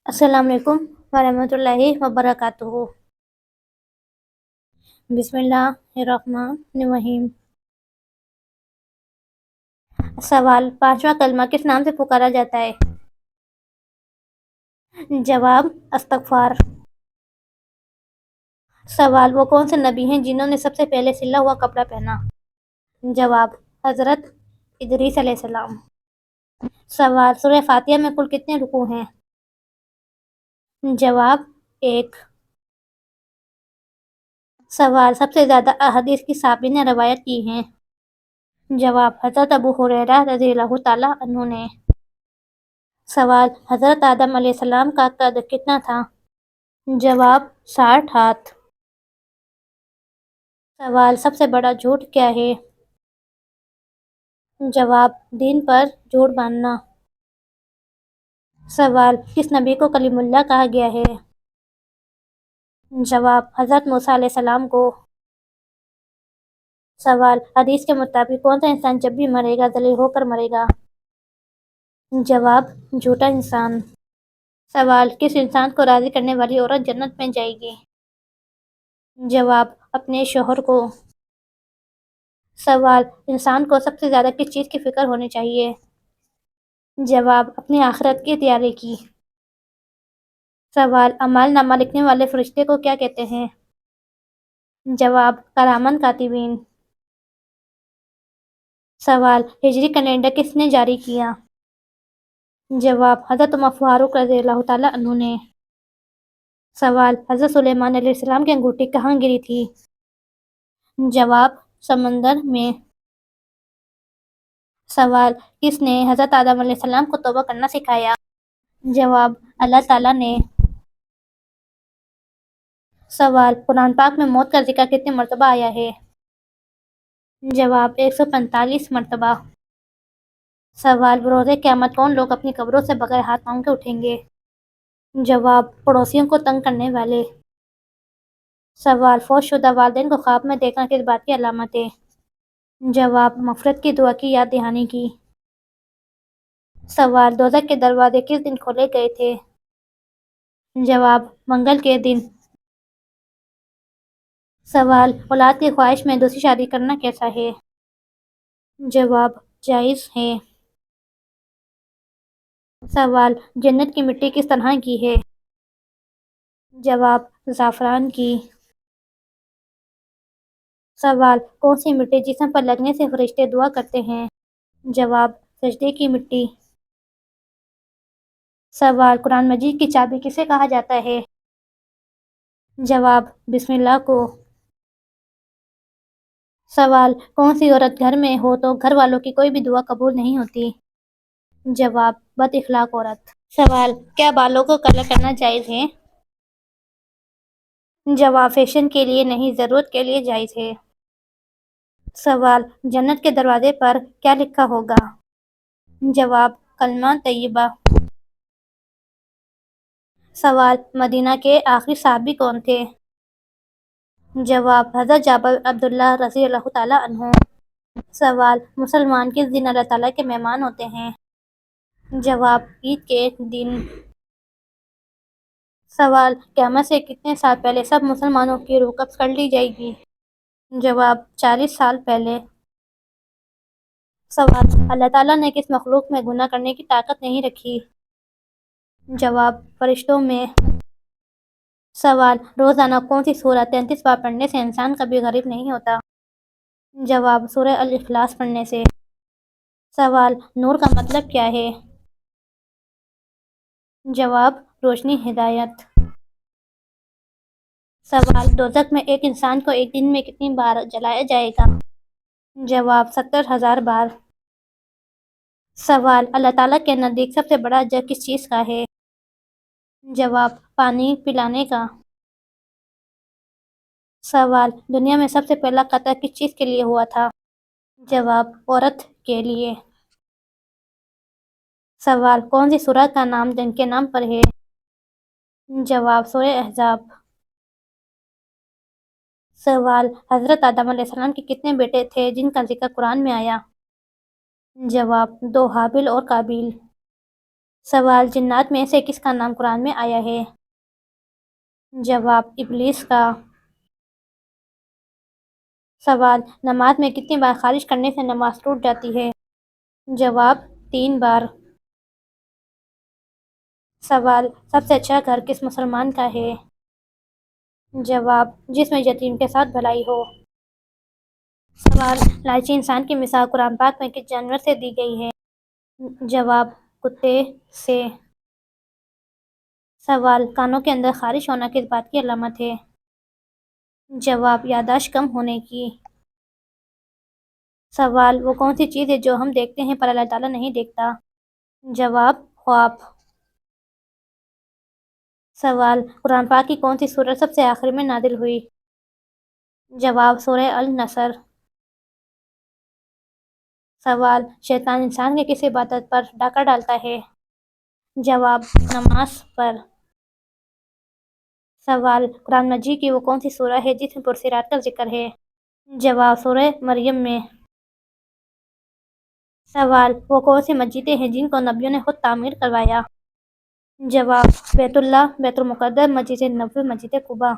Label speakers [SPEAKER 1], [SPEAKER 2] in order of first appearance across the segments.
[SPEAKER 1] السلام علیکم ورحمۃ اللہ وبرکاتہ۔ بسم اللہ الرحمن الرحیم۔ سوال، پانچواں کلمہ کس نام سے پکارا جاتا ہے؟ جواب، استغفار۔ سوال، وہ کون سے نبی ہیں جنہوں نے سب سے پہلے سلا ہوا کپڑا پہنا؟ جواب، حضرت ادریس علیہ السلام۔ سوال، سورہ فاتحہ میں کل کتنے رکوع ہیں؟ جواب، 1۔ سوال، سب سے زیادہ احادیث کس صحابی نے روایت کی ہیں؟ جواب، حضرت ابو ہریرہ رضی اللہ تعالیٰ عنہ نے۔ سوال، حضرت آدم علیہ السلام کا قد کتنا تھا؟ جواب، 60 ہاتھ۔ سوال، سب سے بڑا جھوٹ کیا ہے؟ جواب، دین پر جھوٹ باندھنا۔ سوال، کس نبی کو کلیم اللہ کہا گیا ہے؟ جواب، حضرت موسیٰ علیہ السلام کو۔ سوال، حدیث کے مطابق کون سا انسان جب بھی مرے گا ذلیل ہو کر مرے گا؟ جواب، جھوٹا انسان۔ سوال، کس انسان کو راضی کرنے والی عورت جنت میں جائے گی؟ جواب، اپنے شوہر کو۔ سوال، انسان کو سب سے زیادہ کس چیز کی فکر ہونی چاہیے؟ جواب، اپنی آخرت کی تیاری کی۔ سوال، اعمال نامہ لکھنے والے فرشتے کو کیا کہتے ہیں؟ جواب، کرامن کاتبین۔ سوال، ہجری کیلنڈر کس نے جاری کیا؟ جواب، حضرت عمر فاروق رضی اللہ تعالیٰ عنہ نے۔ سوال، حضرت سلیمان علیہ السلام کی انگوٹھی کہاں گری تھی؟ جواب، سمندر میں۔ سوال، کس نے حضرت آدم علیہ السلام کو توبہ کرنا سکھایا؟ جواب، اللہ تعالیٰ نے۔ سوال، قرآن پاک میں موت کا ذکر کتنی مرتبہ آیا ہے؟ جواب، 145 مرتبہ۔ سوال، بروز قیامت کون لوگ اپنی قبروں سے بغیر ہاتھ پاؤں کے اٹھیں گے؟ جواب، پڑوسیوں کو تنگ کرنے والے۔ سوال، فوت شدہ والدین کو خواب میں دیکھنا کس بات کی علامت ہے؟ جواب، مغفرت کی دعا کی یاد دہانی کی۔ سوال، دوزخ کے دروازے کس دن کھولے گئے تھے؟ جواب، منگل کے دن۔ سوال، اولاد کی خواہش میں دوسری شادی کرنا کیسا ہے؟ جواب، جائز ہے۔ سوال، جنت کی مٹی کس طرح کی ہے؟ جواب، زعفران کی۔ سوال، کون سی مٹی جسم پر لگنے سے فرشتے دعا کرتے ہیں؟ جواب، سجدے کی مٹی۔ سوال، قرآن مجید کی چابی کسے کہا جاتا ہے؟ جواب، بسم اللہ کو۔ سوال، کون سی عورت گھر میں ہو تو گھر والوں کی کوئی بھی دعا قبول نہیں ہوتی؟ جواب، بد اخلاق عورت۔ سوال، کیا بالوں کو کلر کرنا جائز ہے؟ جواب، فیشن کے لیے نہیں، ضرورت کے لیے جائز ہے۔ سوال، جنت کے دروازے پر کیا لکھا ہوگا؟ جواب، کلمہ طیبہ۔ سوال، مدینہ کے آخری صحابی کون تھے؟ جواب، حضرت جابر عبداللہ رضی اللہ تعالیٰ عنہ۔ سوال، مسلمان کس دن اللہ تعالیٰ کے مہمان ہوتے ہیں؟ جواب، عید کے دن۔ سوال، قیامت سے کتنے سال پہلے سب مسلمانوں کی روح قبض کر لی جائے گی؟ جواب، 40 سال پہلے۔ سوال، اللہ تعالیٰ نے کس مخلوق میں گناہ کرنے کی طاقت نہیں رکھی؟ جواب، فرشتوں میں۔ سوال، روزانہ کون سی سورہ 33 بار پڑھنے سے انسان کبھی غریب نہیں ہوتا؟ جواب، سورہ الاخلاص پڑھنے سے۔ سوال، نور کا مطلب کیا ہے؟ جواب، روشنی، ہدایت۔ سوال، دوزخ میں ایک انسان کو ایک دن میں کتنی بار جلایا جائے گا؟ جواب، 70,000 بار۔ سوال، اللہ تعالیٰ کے نزدیک سب سے بڑا اجر کس چیز کا ہے؟ جواب، پانی پلانے کا۔ سوال، دنیا میں سب سے پہلا قتل کس چیز کے لیے ہوا تھا؟ جواب، عورت کے لیے۔ سوال، کون سی سورہ کا نام جنگ کے نام پر ہے؟ جواب، سورہ احزاب۔ سوال، حضرت آدم علیہ السلام کے کتنے بیٹے تھے جن کا ذکر قرآن میں آیا؟ جواب، 2، حابیل اور قابیل۔ سوال جنات میں سے کس کا نام قرآن میں آیا ہے؟ جواب ابلیس کا۔ سوال نماز میں کتنی بار خارج کرنے سے نماز ٹوٹ جاتی ہے؟ جواب 3 بار۔ سوال سب سے اچھا گھر کس مسلمان کا ہے؟ جواب جس میں یتیم کے ساتھ بھلائی ہو۔ سوال لالچی انسان کی مثال قرآن پاک میں کس جانور سے دی گئی ہے؟ جواب کتے سے۔ سوال کانوں کے اندر خارش ہونا کس بات کی علامت ہے؟ جواب یادداشت کم ہونے کی۔ سوال وہ کون سی چیز ہے جو ہم دیکھتے ہیں پر اللہ تعالیٰ نہیں دیکھتا؟ جواب خواب۔ سوال قرآن پاک کی کون سی سورت سب سے آخر میں نازل ہوئی؟ جواب سورہ النصر۔ سوال شیطان انسان کی کس عبادت پر ڈاکہ ڈالتا ہے؟ جواب نماز پر۔ سوال قرآن مجید کی وہ کون سی سورہ ہے جس میں پرصراط کا ذکر ہے؟ جواب سورہ مریم میں۔ سوال وہ کون سی مسجدیں ہیں جن کو نبیوں نے خود تعمیر کروایا؟ جواب بیت اللہ، بیت المقدس، مسجد نبوی، مسجد قباء۔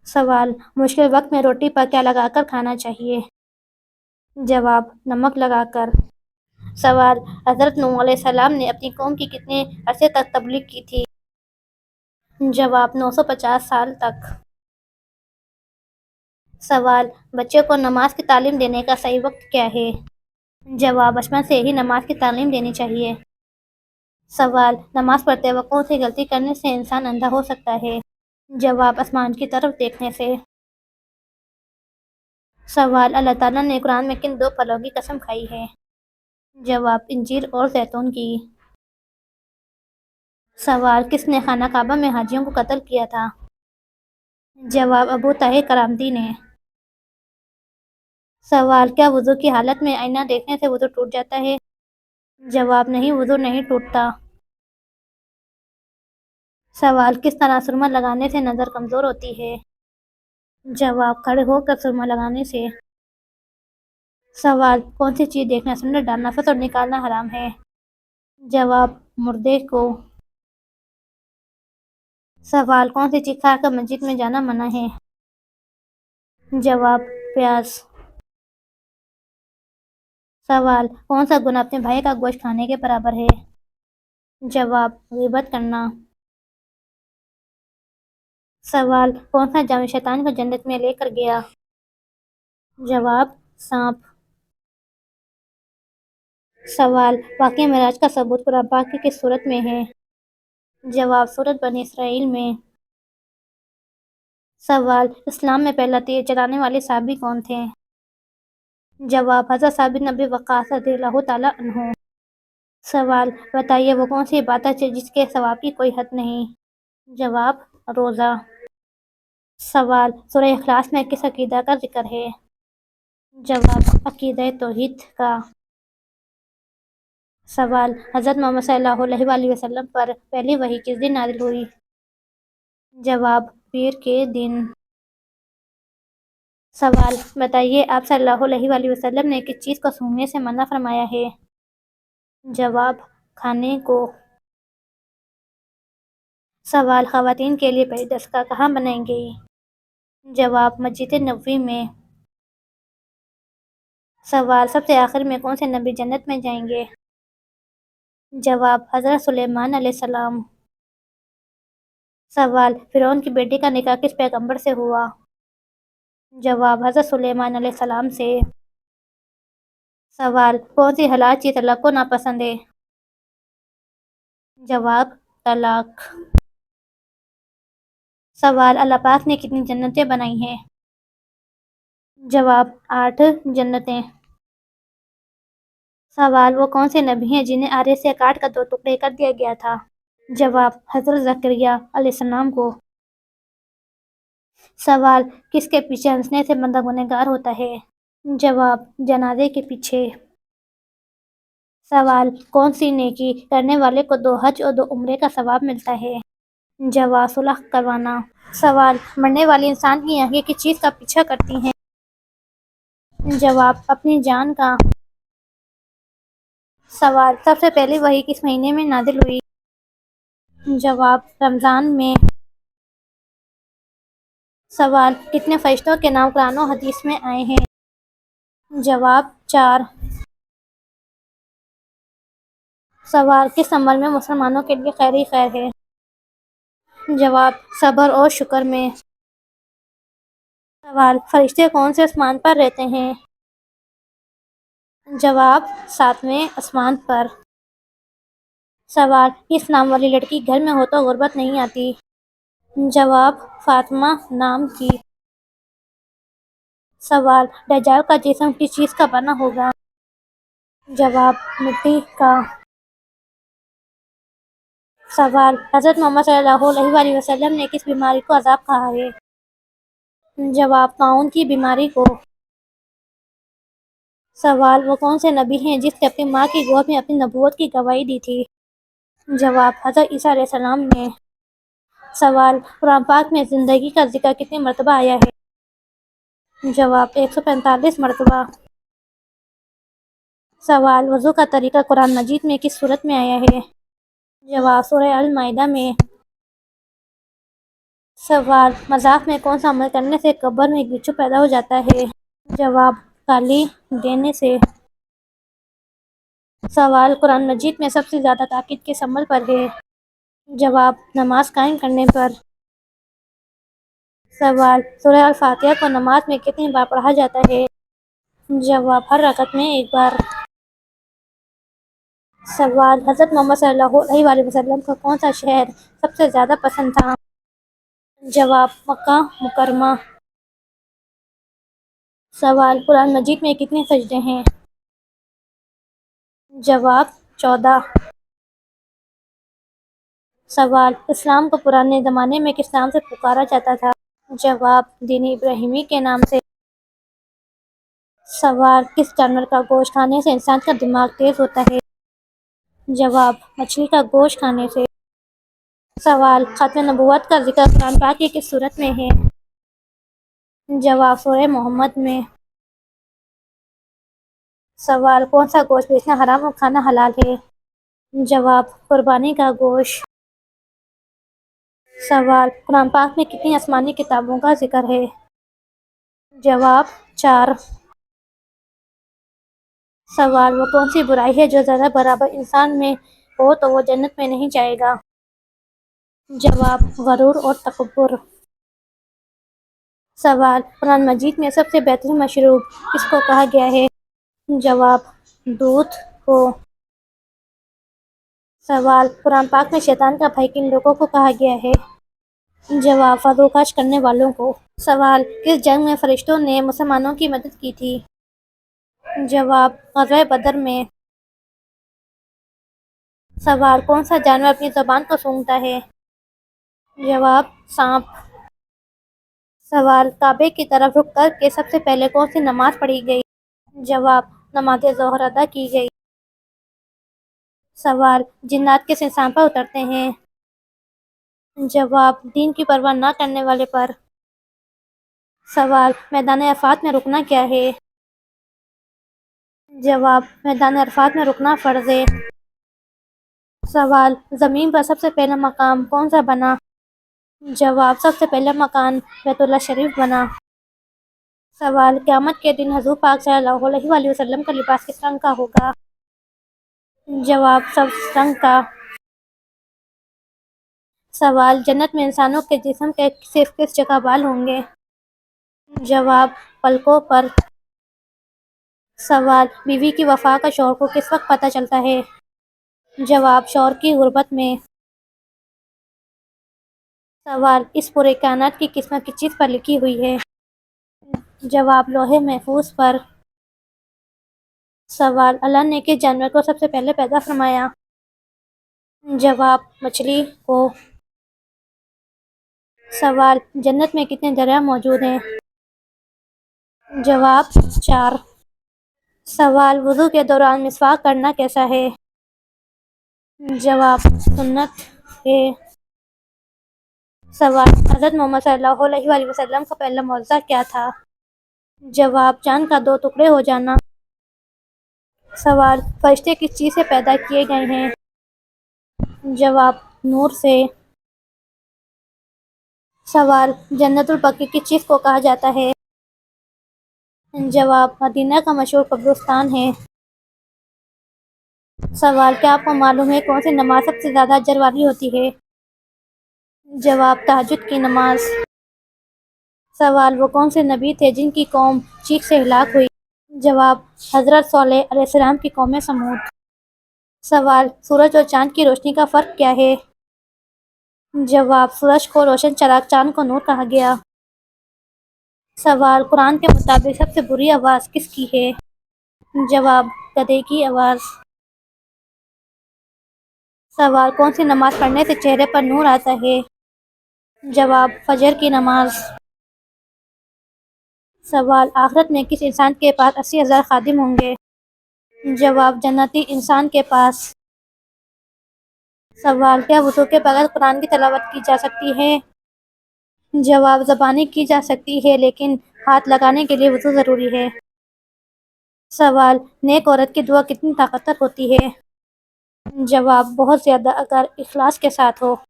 [SPEAKER 1] سوال مشکل وقت میں روٹی پر کیا لگا کر کھانا چاہیے؟ جواب نمک لگا کر۔ سوال حضرت نوح علیہ السلام نے اپنی قوم کی کتنے عرصے تک تبلیغ کی تھی؟ جواب 950 سال تک۔ سوال بچے کو نماز کی تعلیم دینے کا صحیح وقت کیا ہے؟ جواب بچپن سے ہی نماز کی تعلیم دینی چاہیے۔ سوال نماز پڑھتے وقت کون سی غلطی کرنے سے انسان اندھا ہو سکتا ہے؟ جواب آسمان کی طرف دیکھنے سے۔ سوال اللہ تعالیٰ نے قرآن میں کن 2 پھلوں کی قسم کھائی ہے؟ جواب انجیر اور زیتون کی۔ سوال کس نے خانہ کعبہ میں حاجیوں کو قتل کیا تھا؟ جواب ابو طاہر کرامتی نے۔ سوال کیا وضو کی حالت میں آئینہ دیکھنے سے وضو ٹوٹ جاتا ہے؟ جواب نہیں، وضو نہیں ٹوٹتا۔ سوال کس طرح سرما لگانے سے نظر کمزور ہوتی ہے؟ جواب کھڑے ہو کر سرما لگانے سے۔ سوال کون سی چیز دیکھنا سنت ڈالنا فطر نکالنا حرام ہے؟ جواب مردے کو۔ سوال کون سی چیز کھا کر مسجد میں جانا منع ہے؟ جواب پیاز۔ سوال کون سا گناہ اپنے بھائی کا گوشت کھانے کے برابر ہے؟ جواب غیبت کرنا۔ سوال کون سا جادو شیطان کو جنت میں لے کر گیا؟ جواب سانپ۔ سوال واقعہ معراج کا ثبوت قرآن پاک کی کس سورت میں ہے؟ جواب سورت بنی اسرائیل میں۔ سوال اسلام میں پہلا تیر چلانے والے صحابی کون تھے؟ جواب حضرت سعد بن ابی وقاص رضی اللہ تعالیٰ عنہ۔ سوال بتائیے وہ کون سی عبادت ہے جس کے ثواب کی کوئی حد نہیں؟ جواب روزہ۔ سوال سورہ اخلاص میں کس عقیدہ کا ذکر ہے؟ جواب عقیدہ توحید کا۔ سوال حضرت محمد صلی اللہ علیہ وآلہ وسلم پر پہلی وحی کس دن نازل ہوئی؟ جواب پیر کے دن۔ سوال بتائیے آپ صلی اللہ علیہ وآلہ وسلم نے کس چیز کو سونگھنے سے منع فرمایا ہے؟ جواب کھانے کو۔ سوال خواتین کے لیے پہلی دستگاہ کہاں بنائی گئی؟ جواب مسجد نبوی میں۔ سوال سب سے آخر میں کون سے نبی جنت میں جائیں گے؟ جواب حضرت سلیمان علیہ السلام۔ سوال فرعون کی بیٹی کا نکاح کس پیغمبر سے ہوا؟ جواب حضرت سلیمان علیہ السلام سے۔ سوال کون سی حلال چیز اللہ کو ناپسند ہے؟ جواب طلاق۔ سوال اللہ پاک نے کتنی جنتیں بنائی ہیں؟ جواب 8 جنتیں۔ سوال وہ کون سے نبی ہیں جنہیں آرے سے کاٹ کر 2 ٹکڑے کر دیا گیا تھا؟ جواب حضرت زکریا علیہ السلام کو۔ سوال کس کے پیچھے ہنسنے سے بندہ گنہگار ہوتا ہے؟ جواب جنازے کے پیچھے۔ سوال کون سی نیکی کرنے والے کو 2 حج اور 2 عمرے کا ثواب ملتا ہے؟ جواب صلح کروانا۔ سوال مرنے والے انسان کی آنکھیں کس چیز کا پیچھا کرتی ہیں؟ جواب اپنی جان کا۔ سوال سب سے پہلی وحی کس مہینے میں نازل ہوئی؟ جواب رمضان میں۔ سوال کتنے فرشتوں کے نام قرآن و حدیث میں آئے ہیں؟ جواب 4۔ سوال کس عمل میں مسلمانوں کے لیے خیر ہی خیر ہے؟ جواب صبر اور شکر میں۔ سوال فرشتے کون سے آسمان پر رہتے ہیں؟ جواب 7ویں آسمان پر۔ سوال کس نام والی لڑکی گھر میں ہو تو غربت نہیں آتی؟ جواب فاطمہ نام کی۔ سوال دجال کا جسم کس چیز کا بنا ہوگا؟ جواب مٹی کا۔ سوال حضرت محمد صلی اللہ علیہ وآلہ وسلم نے کس بیماری کو عذاب کہا ہے؟ جواب طاعون کی بیماری کو۔ سوال وہ کون سے نبی ہیں جس نے اپنی ماں کی گود میں اپنی نبوت کی گواہی دی تھی؟ جواب حضرت عیسیٰ علیہ السلام نے۔ سوال قرآن پاک میں زندگی کا ذکر کتنی مرتبہ آیا ہے؟ جواب 145 مرتبہ۔ سوال وضو کا طریقہ قرآن مجید میں کس صورت میں آیا ہے؟ جواب سورہ المائدہ میں۔ سوال مذاق میں کون سا عمل کرنے سے قبر میں ایک بچھو پیدا ہو جاتا ہے؟ جواب گالی دینے سے۔ سوال قرآن مجید میں سب سے زیادہ تاکید کس عمل پر ہے؟ جواب نماز قائم کرنے پر۔ سوال سورہ الفاتحہ کو نماز میں کتنی بار پڑھا جاتا ہے؟ جواب ہر رکعت میں ایک بار۔ سوال حضرت محمد صلی اللہ علیہ وآلہ وسلم کو کون سا شہر سب سے زیادہ پسند تھا؟ جواب مکہ مکرمہ۔ سوال قرآن مجید میں کتنے سجدے ہیں؟ جواب 14۔ سوال اسلام کو پرانے زمانے میں کس نام سے پکارا جاتا تھا؟ جواب دین ابراہیمی کے نام سے۔ سوال کس جانور کا گوشت کھانے سے انسان کا دماغ تیز ہوتا ہے؟ جواب مچھلی کا گوشت کھانے سے۔ سوال ختم نبوت کا ذکر قرآن پاک کی کس سورت میں ہے؟ جواب سورہ محمد میں۔ سوال کون سا گوشت بیچنا حرام اور کھانا حلال ہے؟ جواب قربانی کا گوشت۔ سوال قرآن پاک میں کتنی آسمانی کتابوں کا ذکر ہے؟ جواب 4۔ سوال وہ کون سی برائی ہے جو ذرہ برابر انسان میں ہو تو وہ جنت میں نہیں جائے گا؟ جواب غرور اور تکبر۔ سوال قرآن مجید میں سب سے بہترین مشروب کس کو کہا گیا ہے؟ جواب دودھ کو۔ سوال قرآن پاک میں شیطان کا بھائی کن لوگوں کو کہا گیا ہے؟ جواب فضول خرچ کرنے والوں کو۔ سوال کس جنگ میں فرشتوں نے مسلمانوں کی مدد کی تھی؟ جواب غزوہ بدر میں۔ سوال کون سا جانور اپنی زبان کو سونگھتا ہے؟ جواب سانپ۔ سوال کعبے کی طرف رخ کر کے سب سے پہلے کون سی نماز پڑھی گئی؟ جواب نماز ظہر ادا کی گئی۔ سوال جنات کس انسان پر اترتے ہیں؟ جواب دین کی پرواہ نہ کرنے والے پر۔ سوال میدان عرفات میں رکنا کیا ہے؟ جواب میدان عرفات میں رکنا فرض ہے۔ سوال زمین پر سب سے پہلا مقام کون سا بنا؟ جواب سب سے پہلا مکان بیت اللہ شریف بنا۔ سوال قیامت کے دن حضور پاک صلی اللہ علیہ وآلہ وسلم کا لباس کس رنگ کا ہوگا؟ جواب سبز رنگ کا۔ سوال جنت میں انسانوں کے جسم کے صرف کس جگہ بال ہوں گے؟ جواب پلکوں پر۔ سوال بیوی کی وفا کا شوہر کو کس وقت پتہ چلتا ہے؟ جواب شوہر کی غربت میں۔ سوال اس پورے کائنات کی قسمت کس چیز پر لکھی ہوئی ہے؟ جواب لوح محفوظ پر۔ سوال اللہ نے کس جانور کو سب سے پہلے پیدا فرمایا؟ جواب مچھلی کو۔ سوال جنت میں کتنے دریا موجود ہیں؟ جواب 4۔ سوال وضو کے دوران مسواک کرنا کیسا ہے؟ جواب سنت ہے۔ سوال حضرت محمد صلی اللہ علیہ وآلہ وسلم کا پہلا معجزہ کیا تھا؟ جواب چاند کا 2 ٹکڑے ہو جانا۔ سوال، فرشتے کس چیز سے پیدا کیے گئے ہیں؟ جواب، نور سے۔ سوال، جنت البقیع کس چیز کو کہا جاتا ہے؟ جواب، مدینہ کا مشہور قبرستان ہے۔ سوال، کیا آپ کو معلوم ہے کون سی نماز سب سے زیادہ اجر والی ہوتی ہے؟ جواب، تہجد کی نماز۔ سوال، وہ کون سے نبی تھے جن کی قوم چیخ سے ہلاک ہوئی؟ جواب، حضرت صالح علیہ السلام کی قوم سمود۔ سوال، سورج اور چاند کی روشنی کا فرق کیا ہے؟ جواب، سورج کو روشن چراغ، چاند کو نور کہا گیا۔ سوال، قرآن کے مطابق سب سے بری آواز کس کی ہے؟ جواب، گدھے کی آواز۔ سوال، کون سی نماز پڑھنے سے چہرے پر نور آتا ہے؟ جواب، فجر کی نماز۔ سوال، آخرت میں کس انسان کے پاس 80,000 خادم ہوں گے؟ جواب، جنتی انسان کے پاس۔ سوال، کیا وضو کے بغیر قرآن کی تلاوت کی جا سکتی ہے؟ جواب، زبانی کی جا سکتی ہے لیکن ہاتھ لگانے کے لیے وضو ضروری ہے۔ سوال، نیک عورت کی دعا کتنی طاقتور ہوتی ہے؟ جواب، بہت زیادہ اگر اخلاص کے ساتھ ہو۔